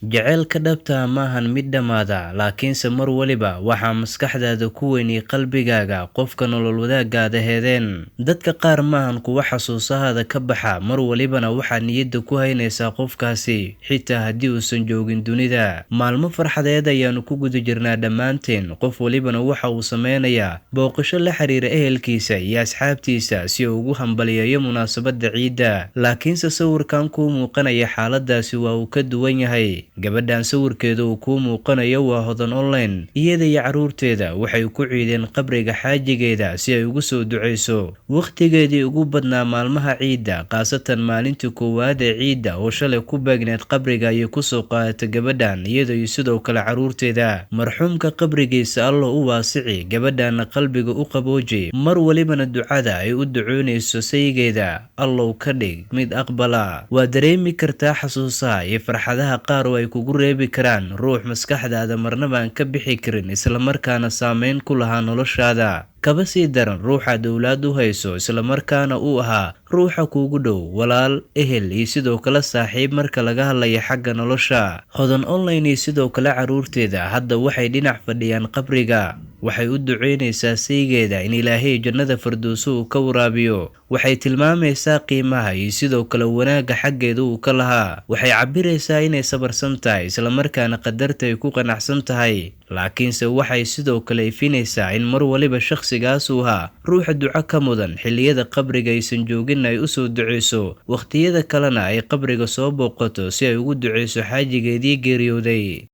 Jacaylka dhabta ah maahan mid dhammaada, laakiinse mar waliba waxaa maskaxdaada ku weyn qalbigaaga qofka nolol wadaagaada heedeen. Dadka qaar maahan kuwa xasuusahaada ka baxa, mar walibana waxaad niyadda ku haynaysaa qofkaasi, xitaa haddii uusan joogin dunida. Maalmo farxadeed ayaanu ku guda jirnaa dhammaanteen, qof walibana waxa uu sameynayaa booqasho la xiriira ehelkiisa iyo asxaabtiisa si uu ugu hambaliyeeyo munaasabadda ciidda. Laakiinse sawirkan kuu muuqanaya xaaladaasi waa uu ka duwan yahay. Gabadhan sawirkeeda uu kuu muuqanayo waa hodan online. Iyada iyo carruurteeda waxay ku ciideen qabriga xaajigeeda si ay ugu soo duceyso. Waqtigeedii ugu badnaa maalmaha ciidda, khaasatan maalintii koowaad ee ciidda oo shalay ku beegneed qabriga ayay ku soo qaadatay gabadhan iyada iyo sidoo kale carruurteeda. Marxuumka qabrigiisa Allah u waasici, gabadhana qalbiga u qabooji. Mar walibana ducada ay u ducoonayso saygeeda Allah ka dhig mid aqbala. Waa dareemi kartaa xasuusaha iyo farxadaha qaar ay kugu reebi karaan ruux maskaxdaada marnaba aan ka bixi karin, isla markaana saameyn ku lahaa noloshaada. Kaba sii daran ruuxa dawlad u hayso, isla markaana uu ahaa ruuxa kuugu dhow, walaal, ehel iyo sidoo kale saaxiib marka laga hadlayo xagga nolosha. Hodan online iyo sidoo kale carruurteeda hadda waxay dhinac fadhiyaan qabriga. Waxay u duceynaysaa saygeeda in Ilaahay jannada firdawso uu ka waraabiyo. Waxay tilmaamaysaa qiimaha iyo sidoo kale wanaagga xaggeeda uu ka lahaa. Waxay cabiraysaa inay sabarsan tahay, isla markaana qadarta ay ku qanacsan tahay. Laakiinse waxay sidoo kale ifinaysaa in mar waliba shakhsigaas uu ahaa ruuxa duco ka mudan. Xilliyada qabriga aysan joogin ay u soo duceyso, waqtiyada kalena ay qabriga soo booqato si ay ugu duceyso xaajigeedii geeriyooday.